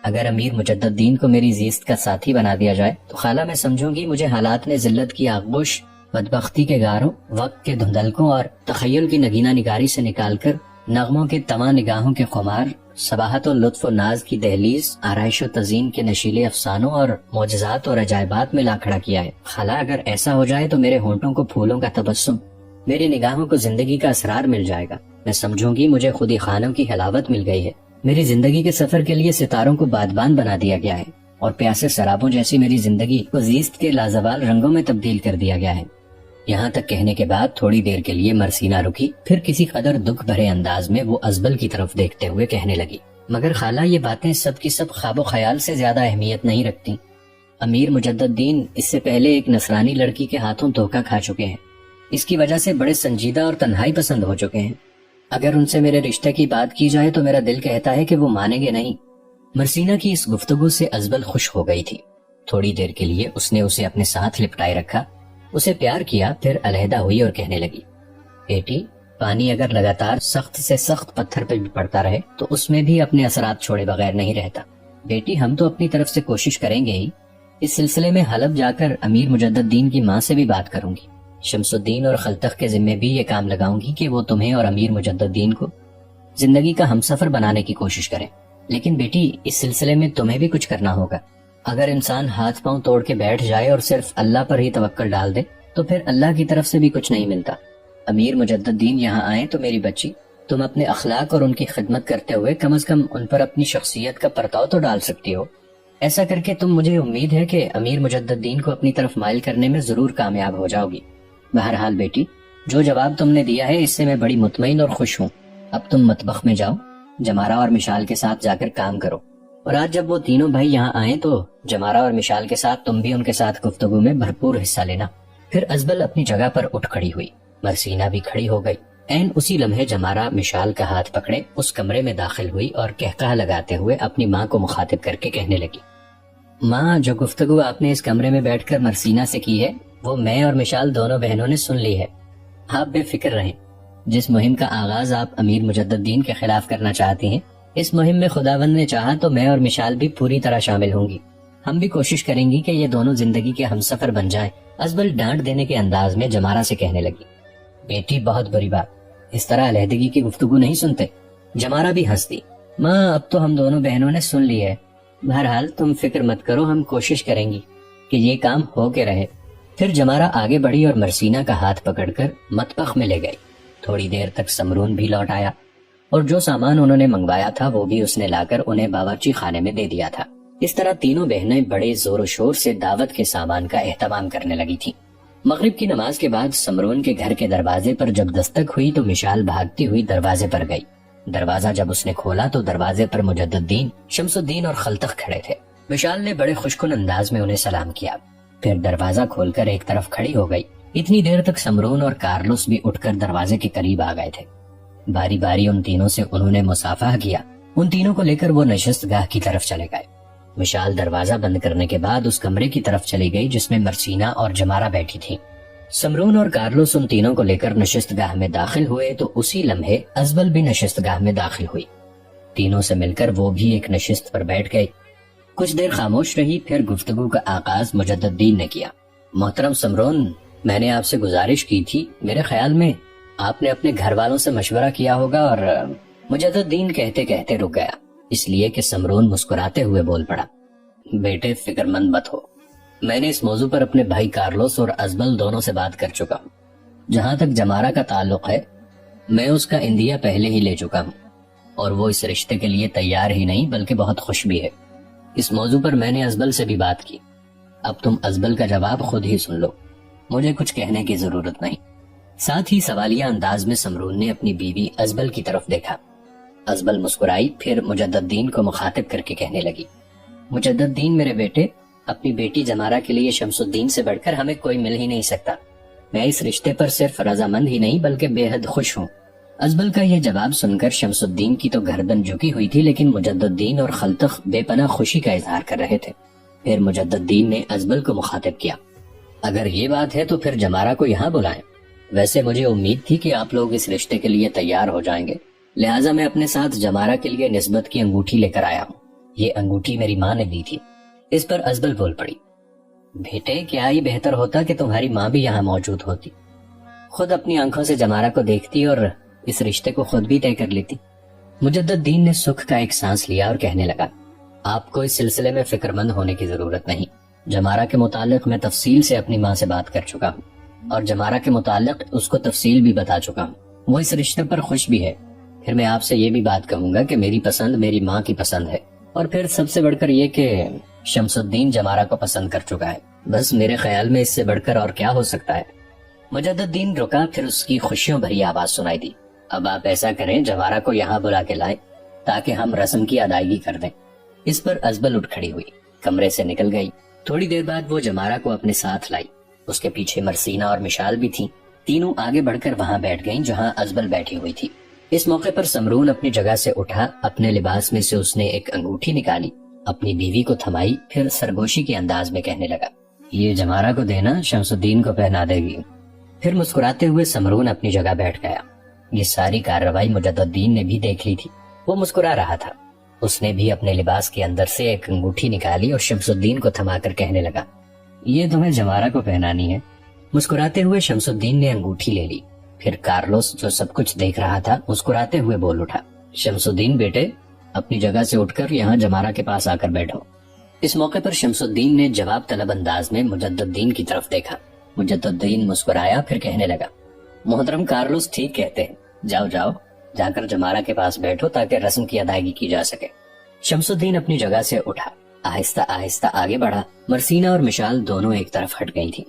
اگر امیر مجدد دین کو میری زیست کا ساتھی بنا دیا جائے تو خالہ میں سمجھوں گی مجھے حالات نے ذلت کی آغوش، بدبختی کے گاروں، وقت کے دھندلکوں اور تخیل کی نگینہ نگاری سے نکال کر نغموں کے تمام نگاہوں کے خمار، صباحت و لطف و ناز کی دہلیز، آرائش و تزئین کے نشیلے افسانوں اور معجزات اور عجائبات میں لا کھڑا کیا ہے۔ خالہ اگر ایسا ہو جائے تو میرے ہونٹوں کو پھولوں کا تبسم، میری نگاہوں کو زندگی کا اسرار مل جائے گا۔ میں سمجھوں گی مجھے خودی خانوں کی حلاوت مل گئی ہے، میری زندگی کے سفر کے لیے ستاروں کو بادبان بنا دیا گیا ہے، اور پیاسے سرابوں جیسی میری زندگی کو زیست کے لازوال رنگوں میں تبدیل کر دیا گیا ہے۔ یہاں تک کہنے کے بعد تھوڑی دیر کے لیے مرسینہ رکی، پھر کسی قدر دکھ بھرے انداز میں وہ ازبل کی طرف دیکھتے ہوئے کہنے لگی، مگر خالہ یہ باتیں سب کی سب خواب و خیال سے زیادہ اہمیت نہیں رکھتی۔ امیر مجدد دین اس سے پہلے ایک نصرانی لڑکی کے ہاتھوں دھوکہ کھا چکے ہیں، اس کی وجہ سے بڑے سنجیدہ اور تنہائی پسند ہو چکے ہیں۔ اگر ان سے میرے رشتے کی بات کی جائے تو میرا دل کہتا ہے کہ وہ مانیں گے نہیں۔ مرسینہ کی اس گفتگو سے ازبل خوش ہو گئی تھی۔ تھوڑی دیر کے لیے اس نے اسے اپنے ساتھ لپٹائے رکھا، اسے پیار کیا، پھر علیحدہ ہوئی اور کہنے لگی، بیٹی، پانی اگر لگاتار سخت سے سخت پتھر پہ پڑتا رہے تو اس میں بھی اپنے اثرات چھوڑے بغیر نہیں رہتا۔ بیٹی، ہم تو اپنی طرف سے کوشش کریں گے ہی۔ اس سلسلے میں حلب جا کر امیر مجدد دین کی ماں سے بھی بات کروں گی، شمس الدین اور خلتخ کے ذمے بھی یہ کام لگاؤں گی کہ وہ تمہیں اور امیر مجدد دین کو زندگی کا ہمسفر بنانے کی کوشش کریں۔ لیکن بیٹی، اس سلسلے میں تمہیں بھی کچھ کرنا ہوگا۔ اگر انسان ہاتھ پاؤں توڑ کے بیٹھ جائے اور صرف اللہ پر ہی توکل ڈال دے تو پھر اللہ کی طرف سے بھی کچھ نہیں ملتا۔ امیر مجدد دین یہاں آئیں تو میری بچی، تم اپنے اخلاق اور ان کی خدمت کرتے ہوئے کم از کم ان پر اپنی شخصیت کا پرتاؤ تو ڈال سکتی ہو۔ ایسا کر کے تم، مجھے امید ہے کہ امیر مجدد دین کو اپنی طرف مائل کرنے میں ضرور کامیاب ہو جاؤ گی۔ بہرحال بیٹی، جو جواب تم نے دیا ہے اس سے میں بڑی مطمئن اور خوش ہوں۔ اب تم مطبخ میں جاؤ، جمارہ اور مشال کے ساتھ جا کر کام کرو، اور آج جب وہ تینوں بھائی یہاں آئیں تو جمارہ اور مشال کے ساتھ تم بھی ان کے ساتھ گفتگو میں بھرپور حصہ لینا۔ پھر ازبل اپنی جگہ پر اٹھ کھڑی ہوئی، مرسینہ بھی کھڑی ہو گئی۔ عین اسی لمحے جمارہ مشال کا ہاتھ پکڑے اس کمرے میں داخل ہوئی اور قہقہہ لگاتے ہوئے اپنی ماں کو مخاطب کر کے کہنے لگی، ماں، جو گفتگو آپ نے اس کمرے میں بیٹھ کر مرسینہ سے کی ہے وہ میں اور مشال دونوں بہنوں نے سن لی ہے۔ آپ بے فکر رہیں، جس مہم کا آغاز آپ امیر مجدد دین کے خلاف کرنا چاہتی ہیں، اس مہم میں خداوند نے چاہا تو میں اور مشال بھی پوری طرح شامل ہوں گی۔ ہم بھی کوشش کریں گی کہ یہ دونوں زندگی کے ہمسفر بن جائیں۔ ازبل ڈانٹ دینے کے انداز میں جمارہ سے کہنے لگی، بیٹی، بہت بری بات، اس طرح علیحدگی کی گفتگو نہیں سنتے۔ جمارہ بھی ہنس دی، ماں، اب تو ہم دونوں بہنوں نے سن لی ہے، بہرحال تم فکر مت کرو، ہم کوشش کریں گی کہ یہ کام ہو کے رہے۔ پھر جمارہ آگے بڑھی اور مرسینہ کا ہاتھ پکڑ کر مطبخ میں لے گئی۔ تھوڑی دیر تک سمرون بھی لوٹ آیا اور جو سامان انہوں نے منگوایا تھا وہ بھی اس نے لا کر انہیں باورچی خانے میں دے دیا تھا۔ اس طرح تینوں بہنیں بڑے زور و شور سے دعوت کے سامان کا اہتمام کرنے لگی تھیں۔ مغرب کی نماز کے بعد سمرون کے گھر کے دروازے پر جب دستک ہوئی تو مشال بھاگتی ہوئی دروازے پر گئی۔ دروازہ جب اس نے کھولا تو دروازے پر مجدد دین، شمس الدین اور خلتخ کھڑے تھے۔ مشال نے بڑے خوشکن انداز میں انہیں سلام کیا، پھر دروازہ کھول کر ایک طرف کھڑی ہو گئی۔ اتنی دیر تک سمرون اور کارلوس بھی اٹھ کر دروازے کے قریب آ گئے تھے۔ باری باری ان تینوں سے انہوں نے مصافحہ کیا۔ ان تینوں کو لے کر وہ نشست گاہ کی طرف چلے گئے۔ مشال دروازہ بند کرنے کے بعد اس کمرے کی طرف چلی گئی جس میں مرسینہ اور جمارہ بیٹھی تھی۔ سمرون اور کارلوس ان تینوں کو لے کر نشست گاہ میں داخل ہوئے تو اسی لمحے ازبل بھی نشست گاہ میں داخل ہوئی۔ تینوں سے مل کر وہ بھی ایک نشست پر بیٹھ گئی۔ کچھ دیر خاموش رہی، پھر گفتگو کا آغاز مجدد دین نے کیا۔ محترم سمرون، میں نے آپ سے گزارش کی تھی، میرے خیال میں آپ نے اپنے گھر والوں سے مشورہ کیا ہوگا۔ اور مجدد دین کہتے کہتے رک گیا، اس لیے کہ سمرون مسکراتے ہوئے بول پڑا، بیٹے، فکر مند مت ہو، میں نے اس موضوع پر اپنے بھائی کارلوس اور ازبل دونوں سے بات کر چکا ہوں۔ جہاں تک جمارہ کا تعلق ہے، میں اس کا اندیہ پہلے ہی لے چکا ہوں، اور وہ اس رشتے کے لیے تیار ہی نہیں بلکہ بہت خوش بھی ہے۔ اس موضوع پر میں نے ازبل سے بھی بات کی، اب تم ازبل کا جواب خود ہی سن لو، مجھے کچھ کہنے کی ضرورت نہیں۔ ساتھ ہی سوالیہ انداز میں سمرون نے اپنی بیوی ازبل کی طرف دیکھا۔ ازبل مسکرائی، پھر مجدد دین کو مخاطب کر کے کہنے لگی، مجدد دین میرے بیٹے، اپنی بیٹی جمارہ کے لیے شمس الدین سے بڑھ کر ہمیں کوئی مل ہی نہیں سکتا۔ میں اس رشتے پر صرف رضامند ہی نہیں بلکہ بے حد خوش ہوں۔ ازبل کا یہ جواب سن کر شمس الدین کی تو گردن جھکی ہوئی تھی، لیکن مجدد دین اور خلتخ بے پناہ خوشی کا اظہار کر رہے تھے۔ پھر مجدد دین نے ازبل کو مخاطب کیا، اگر یہ بات ہے تو پھر جمارہ کو یہاں بلائیں۔ ویسے مجھے امید تھی کہ آپ لوگ اس رشتے کے لیے تیار ہو جائیں گے، لہٰذا میں اپنے ساتھ جمارہ کے لیے نسبت کی انگوٹھی لے کر آیا ہوں۔ یہ انگوٹھی میری ماں نے دی تھی۔ اس پر ازبل بول پڑی، بیٹے کیا ہی بہتر ہوتا کہ تمہاری ماں بھی یہاں موجود ہوتی، خود اپنی آنکھوں سے جمارہ کو دیکھتی اور اس رشتے کو خود بھی طے کر لیتی۔ مجدد دین نے سکھ کا ایک سانس لیا اور کہنے لگا، آپ کو اس سلسلے میں فکر مند ہونے کی ضرورت نہیں۔ جمارہ کے متعلق میں تفصیل سے اپنی ماں سے بات کر چکا ہوں اور جمارہ کے متعلق اس کو تفصیل بھی بتا چکا ہوں۔ وہ اس رشتے پر خوش بھی ہے۔ پھر میں آپ سے یہ بھی بات کہوں گا کہ میری پسند میری ماں کی پسند ہے، اور پھر سب سے بڑھ کر یہ کہ شمس الدین جمارہ کو پسند کر چکا ہے۔ بس میرے خیال میں اس سے بڑھ کر اور کیا ہو سکتا ہے۔ مجدد دین رکا، پھر اس کی خوشیوں بھری آواز سنائی دی، اب آپ ایسا کریں جمارہ کو یہاں بلا کے لائیں تاکہ ہم رسم کی ادائیگی کر دیں۔ اس پر ازبل اٹھ کھڑی ہوئی، کمرے سے نکل گئی۔ تھوڑی دیر بعد وہ جمارہ کو اپنے ساتھ لائی، اس کے پیچھے مرسینہ اور مشال بھی تھیں۔ تینوں آگے بڑھ کر وہاں بیٹھ گئیں جہاں ازبل بیٹھی ہوئی تھی۔ اس موقع پر سمرون اپنی جگہ سے اٹھا، اپنے لباس میں سے اس نے ایک انگوٹھی نکالی، اپنی بیوی کو تھمائی، پھر سرگوشی کے انداز میں کہنے لگا، یہ جمارہ کو دینا، شمس الدین کو پہنا دے گی۔ پھر مسکراتے ہوئے سمرون اپنی جگہ بیٹھ گیا۔ یہ ساری کارروائی مجدد دین نے بھی دیکھ لی تھی۔ وہ مسکرا رہا تھا۔ اس نے بھی اپنے لباس کے اندر سے ایک انگوٹھی نکالی اور شمس الدین کو تھما کر کہنے لگا، یہ تمہیں جمارہ کو پہنانی ہے۔ مسکراتے ہوئے شمس الدین نے انگوٹھی لے لی۔ پھر کارلوس جو سب کچھ دیکھ رہا تھا مسکراتے ہوئے بول اٹھا، شمس الدین بیٹے اپنی جگہ سے اٹھ کر یہاں جمارہ کے پاس آ کر بیٹھو۔ اس موقع پر شمس الدین نے جواب طلب انداز میں مجدد دین کی طرف دیکھا۔ مجدد دین مسکرایا، پھر کہنے لگا، محترم کارلوس ٹھیک کہتے ہیں، جاؤ جاؤ جا کر جمارہ کے پاس بیٹھو تاکہ رسم کی ادائیگی کی جا سکے۔ شمس الدین اپنی جگہ سے اٹھا، آہستہ آہستہ آگے بڑھا۔ مرسینہ اور مشال دونوں ایک طرف ہٹ گئی تھیں۔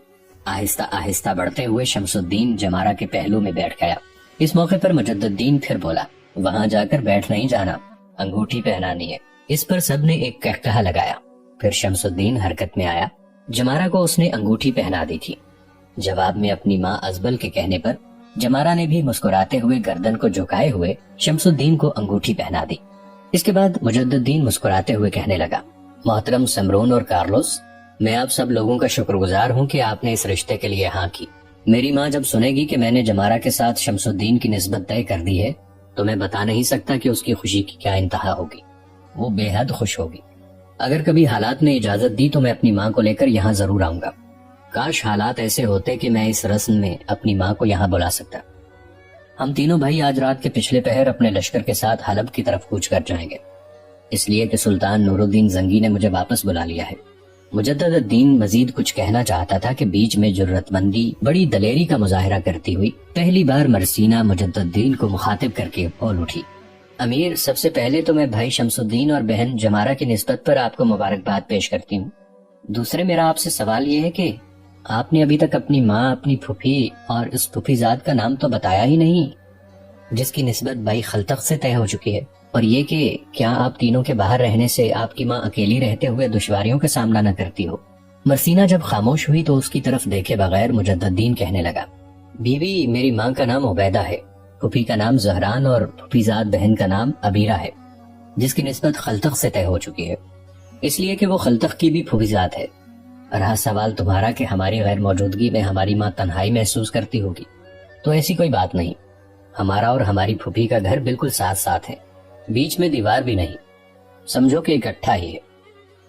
آہستہ آہستہ بڑھتے ہوئے شمس الدین جمارہ کے پہلو میں بیٹھ گیا۔ اس موقع پر مجدد دین پھر بولا، وہاں جا کر بیٹھ نہیں جانا، انگوٹھی پہنانی ہے۔ اس پر سب نے ایک کہکہا لگایا۔ پھر شمس الدین حرکت میں آیا۔ جمارہ کو اس نے انگوٹھی پہنا دی تھی۔ جواب میں اپنی ماں ازبل کے کہنے پر جمارہ نے بھی مسکراتے ہوئے گردن کو جھکائے ہوئے شمس الدین کو انگوٹھی پہنا دی۔ اس کے بعد مجدد دین مسکراتے ہوئے کہنے لگا، محترم سمرون اور کارلوس، میں آپ سب لوگوں کا شکر گزار ہوں کہ آپ نے اس رشتے کے لیے ہاں کی۔ میری ماں جب سنے گی کہ میں نے جمارہ کے ساتھ شمس الدین کی نسبت طے کر دی ہے تو میں بتا نہیں سکتا کہ اس کی خوشی کی کیا انتہا ہوگی۔ وہ بے حد خوش ہوگی۔ اگر کبھی حالات نے اجازت دی تو میں اپنی ماں کو لے کر یہاں ضرور آؤں گا۔ کاش حالات ایسے ہوتے کہ میں اس رسم میں اپنی ماں کو یہاں بلا سکتا۔ ہم تینوں بھائی آج رات کے پچھلے پہر اپنے لشکر کے ساتھ حلب کی طرف کوچ کر جائیں گے، اس لیے کہ سلطان نور الدین زنگی نے مجھے واپس بلا لیا ہے۔ مجدد الدین مزید کچھ کہنا چاہتا تھا کہ بیچ میں جرت مندی بڑی دلیری کا مظاہرہ کرتی ہوئی پہلی بار مرسینہ مجدد الدین کو مخاطب کر کے بول اٹھی، امیر، سب سے پہلے تو میں بھائی شمس الدین اور بہن جمارہ کی نسبت پر آپ کو مبارکباد پیش کرتی ہوں۔ دوسرے میرا آپ سے سوال یہ ہے کہ آپ نے ابھی تک اپنی ماں، اپنی پھوپھی اور اس پھوپھی زاد کا نام تو بتایا ہی نہیں جس کی نسبت بھائی خلتخ سے طے ہو چکی ہے، اور یہ کہ کیا آپ تینوں کے باہر رہنے سے آپ کی ماں اکیلی رہتے ہوئے دشواریوں کا سامنا نہ کرتی ہو؟ مرسینہ جب خاموش ہوئی تو اس کی طرف دیکھے بغیر مجدد دین کہنے لگا، بیوی، میری ماں کا نام عبیدہ ہے، پھوپھی کا نام زہران اور پھوپھی زاد بہن کا نام عبیرہ ہے جس کی نسبت خلتخ سے طے ہو چکی ہے، اس لیے کہ وہ خلتخ کی بھی پھوپھی زاد ہے۔ رہا سوال تمہارا کہ ہماری غیر موجودگی میں ہماری ماں تنہائی محسوس کرتی ہوگی، تو ایسی کوئی بات نہیں۔ ہمارا اور ہماری پھوپھی کا گھر بالکل ساتھ ساتھ ہے، بیچ میں دیوار بھی نہیں، سمجھو کہ اکٹھا ہی ہے،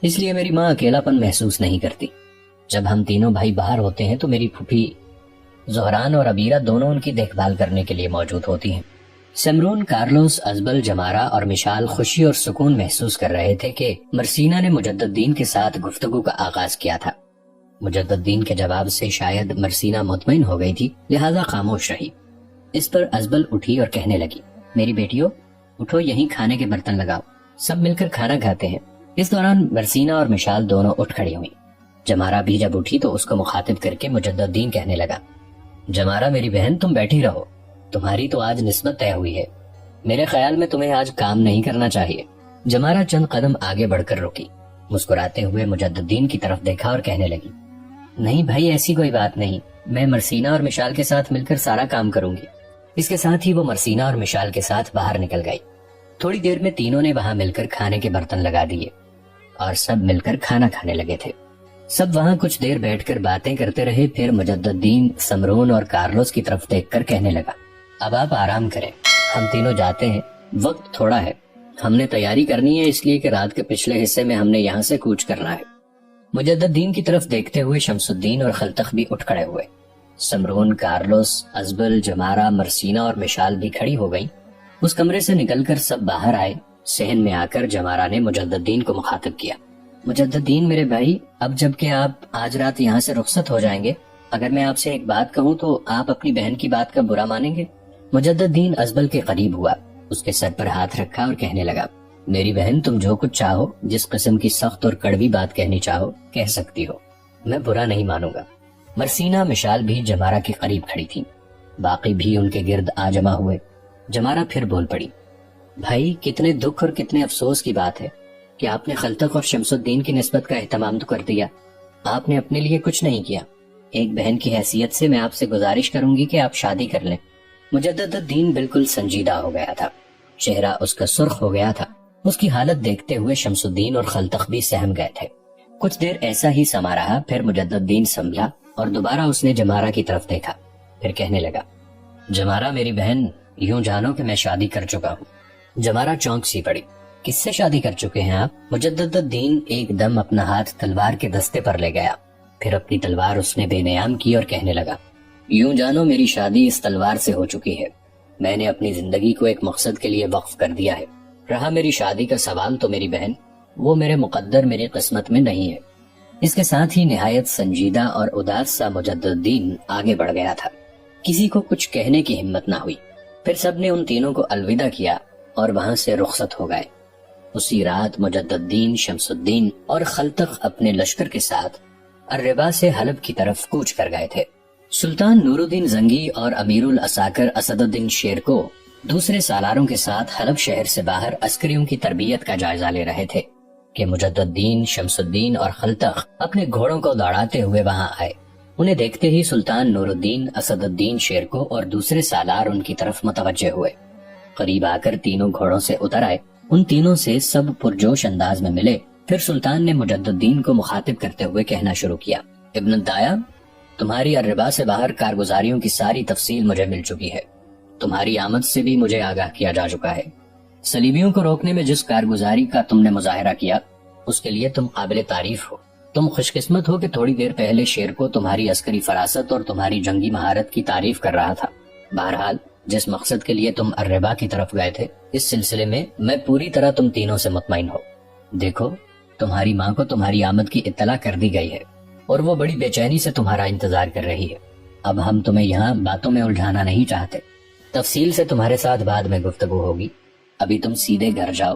اس لیے میری ماں اکیلا پن محسوس نہیں کرتی۔ جب ہم تینوں بھائی باہر ہوتے ہیں تو میری پھوپھی زہران اور عبیرہ دونوں ان کی دیکھ بھال کرنے کے لیے موجود ہوتی ہیں۔ سمرون، کارلوس، ازبل، جمارہ اور مشال خوشی اور سکون محسوس کر رہے تھے کہ مرسینہ نے مجدد دین کے ساتھ گفتگو کا آغاز کیا تھا۔ مجدد دین کے جواب سے شاید مرسینہ مطمئن ہو گئی تھی، لہذا خاموش رہی۔ اس پر ازبل اٹھی اور کہنے لگی، میری بیٹیوں، اٹھو، یہیں کھانے کے برتن لگاؤ، سب مل کر کھانا کھاتے ہیں۔ اس دوران مرسینہ اور مشال دونوں اٹھ کھڑی ہوئی۔ جمارہ بھی جب اٹھی تو اس کو مخاطب کر کے مجدد دین کہنے لگا، جمارہ میری بہن، تم بیٹھی رہو، تمہاری تو آج نسبت طے ہوئی ہے، میرے خیال میں تمہیں آج کام نہیں کرنا چاہیے۔ جمارہ چند قدم آگے بڑھ کر رکی، مسکراتے ہوئے مجدد دین کی طرف دیکھا اور کہنے لگی، نہیں بھائی، ایسی کوئی بات نہیں، میں مرسینہ اور مشال کے ساتھ مل کر سارا کام کروں گی۔ اس کے ساتھ ہی وہ مرسینہ اور مشال کے ساتھ باہر نکل گئی۔ تھوڑی دیر میں تینوں نے وہاں مل کر کھانے کے برتن لگا دیے اور سب مل کر کھانا کھانے لگے تھے۔ سب وہاں کچھ دیر بیٹھ کر باتیں کرتے رہے۔ پھر مجدد دین سمرون اور کارلوس کی طرف دیکھ کر کہنے لگا، اب آپ آرام کریں، ہم تینوں جاتے ہیں، وقت تھوڑا ہے، ہم نے تیاری کرنی ہے، اس لیے کہ رات کے پچھلے حصے میں ہم نے یہاں سے کوچ کرنا ہے۔ مجدد دین کی طرف دیکھتے ہوئے شمس الدین اور خلتخ بھی اٹھ کھڑے ہوئے۔ سمرون، کارلوس، ازبل، جمارہ، مرسینہ اور مشال بھی کھڑی ہو گئیں۔ اس کمرے سے نکل کر سب باہر آئے۔ صحن میں آ کر جمارہ نے مجدد دین کو مخاطب کیا۔ مجدد دین میرے بھائی، اب جب کہ آپ آج رات یہاں سے رخصت ہو جائیں گے، اگر میں آپ سے ایک بات کہوں تو آپ اپنی بہن کی بات کا برا مانیں گے؟ مجدد دین ازبل کے قریب ہوا، اس کے سر پر ہاتھ رکھا اور کہنے لگا، میری بہن، تم جو کچھ چاہو، جس قسم کی سخت اور کڑوی بات کہنی چاہو کہہ سکتی ہو، میں برا نہیں مانوں گا۔ مرسینہ، مشال بھی جمارہ کے قریب کھڑی تھی، باقی بھی ان کے گرد آ جمع ہوئے۔ جمارہ پھر بول پڑی، بھائی، کتنے دکھ اور کتنے افسوس کی بات ہے کہ آپ نے خلتخ اور شمس الدین کی نسبت کا اہتمام تو کر دیا، آپ نے اپنے لیے کچھ نہیں کیا۔ ایک بہن کی حیثیت سے میں آپ سے گزارش کروں گی کہ آپ شادی کر لیں۔ مجدد الدین بالکل سنجیدہ ہو گیا تھا، چہرہ اس کا سرخ ہو گیا تھا۔ اس کی حالت دیکھتے ہوئے شمس الدین اور خلتخ بھی سہم گئے تھے۔ کچھ دیر ایسا ہی سما رہا، پھر مجدد الدین سنبھلا اور دوبارہ اس نے جمارہ کی طرف دیکھا، پھر کہنے لگا، جمارہ میری بہن، یوں جانو کہ میں شادی کر چکا ہوں۔ جمارہ چونک سی پڑی، کس سے شادی کر چکے ہیں آپ؟ مجدد الدین ایک دم اپنا ہاتھ تلوار کے دستے پر لے گیا، پھر اپنی تلوار اس نے بے نیام کی اور کہنے لگا، یوں جانو میری شادی اس تلوار سے ہو چکی ہے۔ میں نے اپنی زندگی کو ایک مقصد کے لیے وقف کر دیا ہے۔ رہا میری شادی کا سوال تو میری بہن، وہ میرے مقدر، میری قسمت میں نہیں ہے۔ اس کے ساتھ ہی نہایت سنجیدہ اور اداس سا مجدد الدین آگے بڑھ گیا تھا۔ کسی کو کچھ کہنے کی ہمت نہ ہوئی۔ پھر سب نے ان تینوں کو الوداع کیا اور وہاں سے رخصت ہو گئے۔ اسی رات مجدد الدین، شمس الدین اور خلتخ اپنے لشکر کے ساتھ الربا سے حلب کی طرف کوچ کر گئے تھے۔ سلطان نور الدین زنگی اور امیر العساکر اسد الدین شیر کو دوسرے سالاروں کے ساتھ حلب شہر سے باہر عسکریوں کی تربیت کا جائزہ لے رہے تھے کہ مجدد الدین، شمس الدین اور خلتخ اپنے گھوڑوں کو دوڑاتے ہوئے وہاں آئے۔ انہیں دیکھتے ہی سلطان نور الدین، اسد الدین شیر کو اور دوسرے سالار ان کی طرف متوجہ ہوئے۔ قریب آ کر تینوں گھوڑوں سے اتر آئے، ان تینوں سے سب پرجوش انداز میں ملے۔ پھر سلطان نے مجدد الدین کو مخاطب کرتے ہوئے کہنا شروع کیا، ابن الدایا، تمہاری الربا سے باہر کارگزاریوں کی ساری تفصیل مجھے مل چکی ہے۔ تمہاری آمد سے بھی مجھے آگاہ کیا جا چکا ہے۔ صلیبیوں کو روکنے میں جس کارگزاری کا تم نے مظاہرہ کیا، اس کے لیے تم قابل تعریف ہو۔ تم خوش قسمت ہو کہ تھوڑی دیر پہلے شیر کو تمہاری عسکری فراست اور تمہاری جنگی مہارت کی تعریف کر رہا تھا۔ بہرحال، جس مقصد کے لیے تم الربا کی طرف گئے تھے، اس سلسلے میں میں پوری طرح تم تینوں سے مطمئن ہو۔ دیکھو، تمہاری ماں کو تمہاری آمد کی اطلاع کر دی گئی ہے اور وہ بڑی بے چینی سے تمہارا انتظار کر رہی ہے۔ اب ہم تمہیں یہاں باتوں میں الجھانا نہیں چاہتے، تفصیل سے تمہارے ساتھ بعد میں گفتگو ہوگی۔ ابھی تم سیدھے گھر جاؤ،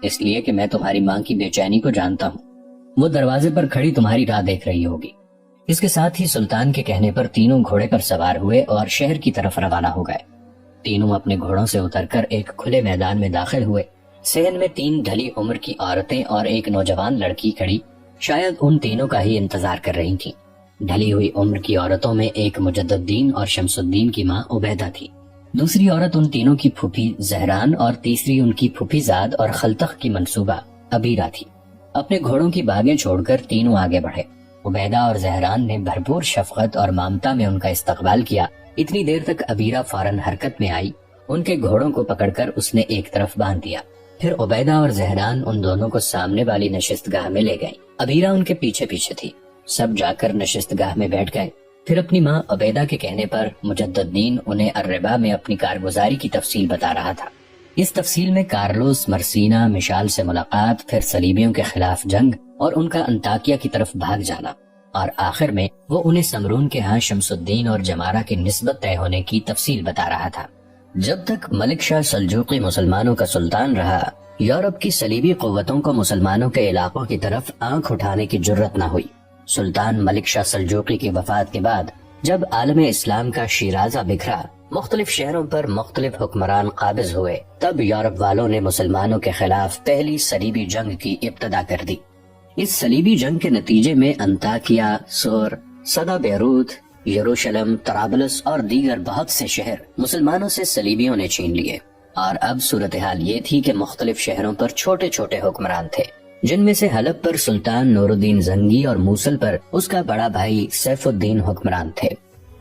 اس لیے کہ میں تمہاری ماں کی بے چینی کو جانتا ہوں، وہ دروازے پر کھڑی تمہاری راہ دیکھ رہی ہوگی۔ اس کے ساتھ ہی سلطان کے کہنے پر تینوں گھوڑے پر سوار ہوئے اور شہر کی طرف روانہ ہو گئے۔ تینوں اپنے گھوڑوں سے اتر کر ایک کھلے میدان میں داخل ہوئے۔ صحن میں 3 ڈھلی عمر کی عورتیں اور ایک نوجوان لڑکی کھڑی شاید ان تینوں کا ہی انتظار کر رہی تھیں۔ ڈھلی ہوئی عمر کی عورتوں میں ایک مجدد الدین اور شمس الدین کی ماں عبیدہ تھی، دوسری عورت ان تینوں کی پھوپھی زہران اور تیسری ان کی پھوپھی زاد اور خلتخ کی منصوبہ ابیرہ تھی۔ اپنے گھوڑوں کی باگیں چھوڑ کر تینوں آگے بڑھے۔ عبیدہ اور زہران نے بھرپور شفقت اور مامتا میں ان کا استقبال کیا۔ اتنی دیر تک ابیرہ فوراً حرکت میں آئی، ان کے گھوڑوں کو پکڑ کر اس نے ایک طرف باندھ دیا۔ پھر عبیدہ اور زہران ان دونوں کو سامنے والی نشست گاہ میں لے گئیں۔ ابیرہ ان کے پیچھے پیچھے تھی۔ سب جا کر نشست گاہ میں بیٹھ گئے۔ پھر اپنی ماں عبیدہ کے کہنے پر مجدد الدین انہیں الربا میں اپنی کارگزاری کی تفصیل بتا رہا تھا۔ اس تفصیل میں کارلوس، مرسینہ، مشال سے ملاقات، پھر صلیبیوں کے خلاف جنگ اور ان کا انطاکیہ کی طرف بھاگ جانا، اور آخر میں وہ انہیں سمرون کے ہاں شمس الدین اور جمارہ کی نسبت طے ہونے کی تفصیل بتا رہا تھا۔ جب تک ملک شاہ سلجوقی مسلمانوں کا سلطان رہا، یورپ کی صلیبی قوتوں کو مسلمانوں کے علاقوں کی طرف آنکھ اٹھانے کی جرت نہ ہوئی۔ سلطان ملک شاہ سلجوقی کی وفات کے بعد جب عالم اسلام کا شیرازہ بکھرا، مختلف شہروں پر مختلف حکمران قابض ہوئے، تب یورپ والوں نے مسلمانوں کے خلاف پہلی صلیبی جنگ کی ابتدا کر دی۔ اس صلیبی جنگ کے نتیجے میں انطاکیہ، سور، صدا، بیروت، یروشلم، طرابلس اور دیگر بہت سے شہر مسلمانوں سے صلیبیوں نے چھین لیے، اور اب صورتحال یہ تھی کہ مختلف شہروں پر چھوٹے چھوٹے حکمران تھے، جن میں سے حلب پر سلطان نور الدین زنگی اور موصل پر اس کا بڑا بھائی سیف الدین حکمران تھے۔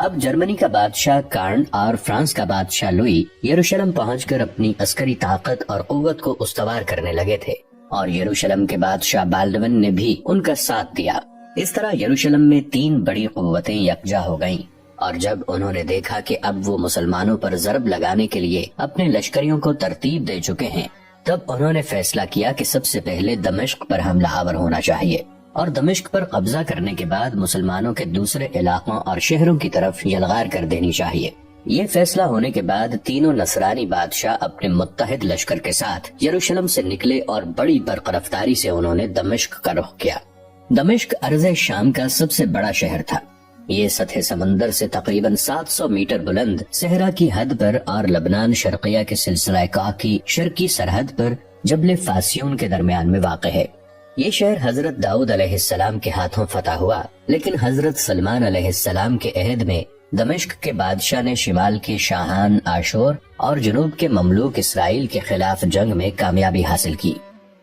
اب جرمنی کا بادشاہ کارن اور فرانس کا بادشاہ لوئی یروشلم پہنچ کر اپنی عسکری طاقت اور قوت کو استوار کرنے لگے تھے، اور یروشلم کے بادشاہ بالڈون نے بھی ان کا ساتھ دیا۔ اس طرح یروشلم میں 3 بڑی قوتیں یکجا ہو گئیں، اور جب انہوں نے دیکھا کہ اب وہ مسلمانوں پر ضرب لگانے کے لیے اپنے لشکریوں کو ترتیب دے چکے ہیں، تب انہوں نے فیصلہ کیا کہ سب سے پہلے دمشق پر حملہ آور ہونا چاہیے، اور دمشق پر قبضہ کرنے کے بعد مسلمانوں کے دوسرے علاقوں اور شہروں کی طرف یلغار کر دینی چاہیے۔ یہ فیصلہ ہونے کے بعد تینوں نصرانی بادشاہ اپنے متحد لشکر کے ساتھ یروشلم سے نکلے اور بڑی برق رفتاری سے انہوں نے دمشق کا رخ کیا۔ دمشق ارض شام کا سب سے بڑا شہر تھا۔ یہ سطح سمندر سے تقریباً 700 میٹر بلند صحرا کی حد پر اور لبنان شرقیہ کے سلسلہ کاہ کی شرقی سرحد پر جبل فاسیون کے درمیان میں واقع ہے۔ یہ شہر حضرت داؤد علیہ السلام کے ہاتھوں فتح ہوا، لیکن حضرت سلمان علیہ السلام کے عہد میں دمشق کے بادشاہ نے شمال کے شاہان آشور اور جنوب کے مملوک اسرائیل کے خلاف جنگ میں کامیابی حاصل کی۔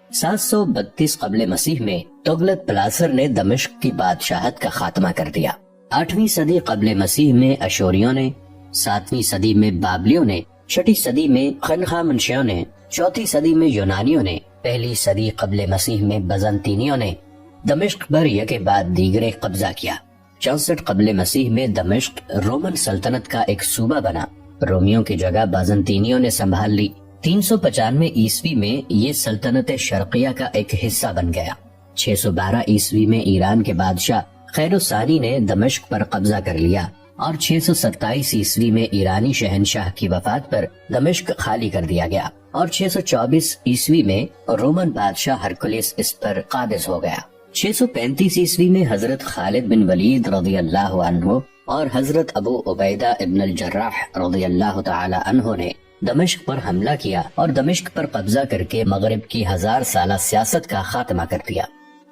732 قبل مسیح میں تغلق پلاسر نے دمشق کی بادشاہت کا خاتمہ کر دیا۔ 8ویں صدی قبل مسیح میں اشوریوں نے، 7ویں صدی میں بابلیوں نے، 6ٹھی صدی میں خنخامنشیوں نے، 4تھی صدی میں یونانیوں نے، 1لی صدی قبل مسیح میں بزنطینیوں نے دمشق پر یکے بعد دیگرے قبضہ کیا۔ 64 قبل مسیح میں دمشق رومن سلطنت کا ایک صوبہ بنا، رومیوں کی جگہ بازنطینیوں نے سنبھال لی۔ 395 عیسوی میں یہ سلطنت شرقیہ کا ایک حصہ بن گیا۔ 612 عیسوی میں ایران کے بادشاہ خیر ثانی نے دمشق پر قبضہ کر لیا، اور 627 عیسوی میں ایرانی شہنشاہ کی وفات پر دمشق خالی کر دیا گیا، اور 624 عیسوی میں رومن بادشاہ ہرکلیس اس پر قابض ہو گیا۔ 635 عیسوی میں حضرت خالد بن ولید رضی اللہ عنہ اور حضرت ابو عبیدہ ابن الجراح رضی اللہ تعالی عنہ نے دمشق پر حملہ کیا اور دمشق پر قبضہ کر کے مغرب کی 1000 سالہ سیاست کا خاتمہ کر دیا۔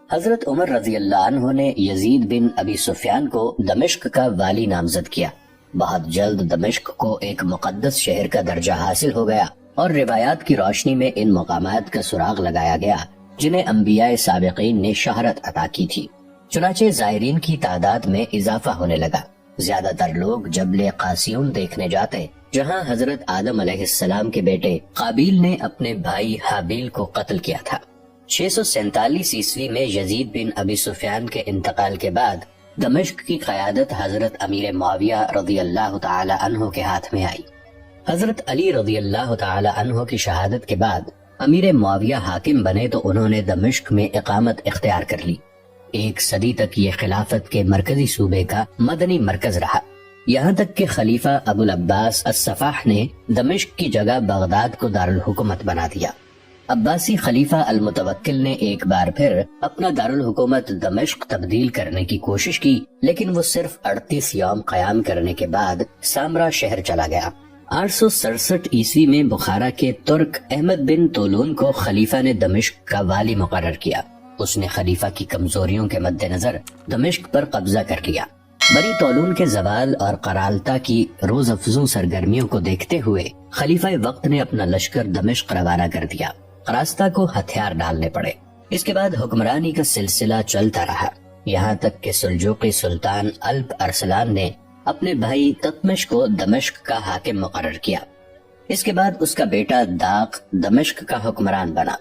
حضرت عمر رضی اللہ عنہ نے یزید بن ابی سفیان کو دمشق کا والی نامزد کیا۔ بہت جلد دمشق کو ایک مقدس شہر کا درجہ حاصل ہو گیا، اور روایات کی روشنی میں ان مقامات کا سراغ لگایا گیا جنہیں انبیاء سابقین نے شہرت عطا کی تھی۔ چنانچہ زائرین کی تعداد میں اضافہ ہونے لگا۔ زیادہ تر لوگ جبل قاسیون دیکھنے جاتے، جہاں حضرت آدم علیہ السلام کے بیٹے قابیل نے اپنے بھائی حابیل کو قتل کیا تھا۔ 647 عیسوی میں یزید بن ابی سفیان کے انتقال کے بعد دمشق کی قیادت حضرت امیر معاویہ رضی اللہ تعالی عنہ کے ہاتھ میں آئی۔ حضرت علی رضی اللہ تعالی عنہ کی شہادت کے بعد امیر معاویہ حاکم بنے تو انہوں نے دمشق میں اقامت اختیار کر لی۔ 1 صدی تک یہ خلافت کے مرکزی صوبے کا مدنی مرکز رہا، یہاں تک کہ خلیفہ ابو العباس الصفاح نے دمشق کی جگہ بغداد کو دارالحکومت بنا دیا۔ عباسی خلیفہ المتوکل نے ایک بار پھر اپنا دارالحکومت دمشق تبدیل کرنے کی کوشش کی، لیکن وہ صرف 38 یوم قیام کرنے کے بعد سامرا شہر چلا گیا۔ 867 عیسوی میں بخارا کے ترک احمد بن طولون کو خلیفہ نے دمشق کا والی مقرر کیا۔ اس نے خلیفہ کی کمزوریوں کے مد نظر دمشق پر قبضہ کر لیا۔ بنی طولون کے زوال اور قرالتا کی روز افزوں سرگرمیوں کو دیکھتے ہوئے خلیفہ وقت نے اپنا لشکر دمشق روانہ کر دیا۔ قراستا کو ہتھیار ڈالنے پڑے۔ اس کے بعد حکمرانی کا سلسلہ چلتا رہا، یہاں تک کہ سلجوقی سلطان الپ ارسلان نے اپنے بھائی تتمش کو دمشق کا حاکم مقرر کیا۔ اس کے بعد اس کا بیٹا داق دمشق کا حکمران بنا۔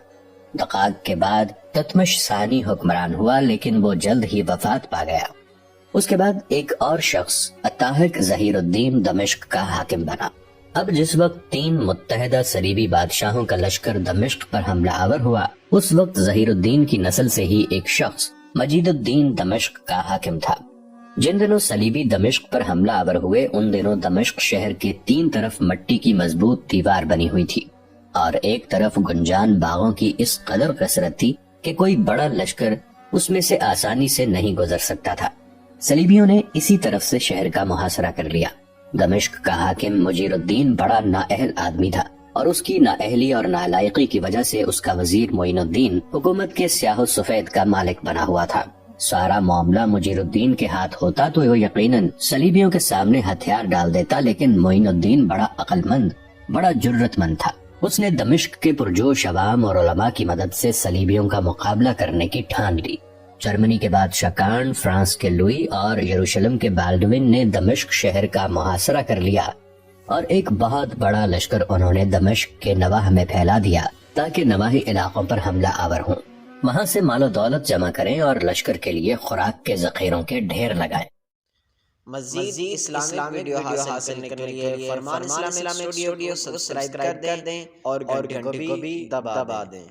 دقاق کے بعد تتمش ثانی حکمران ہوا، لیکن وہ جلد ہی وفات پا گیا۔ اس کے بعد ایک اور شخص اتاحق ظہیر الدین دمشق کا حاکم بنا۔ اب جس وقت 3 متحدہ صلیبی بادشاہوں کا لشکر دمشق پر حملہ آور ہوا، اس وقت ظہیر الدین کی نسل سے ہی ایک شخص مجید الدین دمشق کا حاکم تھا۔ جن دنوں صلیبی دمشق پر حملہ آور ہوئے، ان دنوں دمشق شہر کے 3 طرف مٹی کی مضبوط دیوار بنی ہوئی تھی، اور ایک طرف گنجان باغوں کی اس قدر کثرت تھی کہ کوئی بڑا لشکر اس میں سے آسانی سے نہیں گزر سکتا تھا۔ صلیبیوں نے اسی طرف سے شہر کا محاصرہ کر لیا۔ دمشق کا حاکم مجیر الدین بڑا نااہل آدمی تھا، اور اس کی نااہلی اور نالائقی کی وجہ سے اس کا وزیر معین الدین حکومت کے سیاہ و سفید کا مالک بنا ہوا تھا۔ سارا معاملہ مجیر الدین کے ہاتھ ہوتا تو وہ یقیناً صلیبیوں کے سامنے ہتھیار ڈال دیتا، لیکن معین الدین بڑا عقل مند، بڑا جرت مند تھا۔ اس نے دمشق کے پرجوش عوام اور علماء کی مدد سے صلیبیوں کا مقابلہ کرنے کی ٹھان لی۔ جرمنی کے بادشاہ کان، فرانس کے لوئی اور یروشلم کے بالڈوین نے دمشق شہر کا محاصرہ کر لیا اور ایک بہت بڑا لشکر انہوں نے دمشق کے نواح میں پھیلا دیا تاکہ نواحی علاقوں پر حملہ آور ہوں، وہاں سے مال و دولت جمع کریں اور لشکر کے لیے خوراک کے ذخیروں کے ڈھیر لگائیں۔ مزید اسلامی ویڈیو حاصل کرنے کے لیے فرمان اسلامک اسٹوڈیو سبسکرائب کر دیں اور گھنٹی کو بھی دبا دیں۔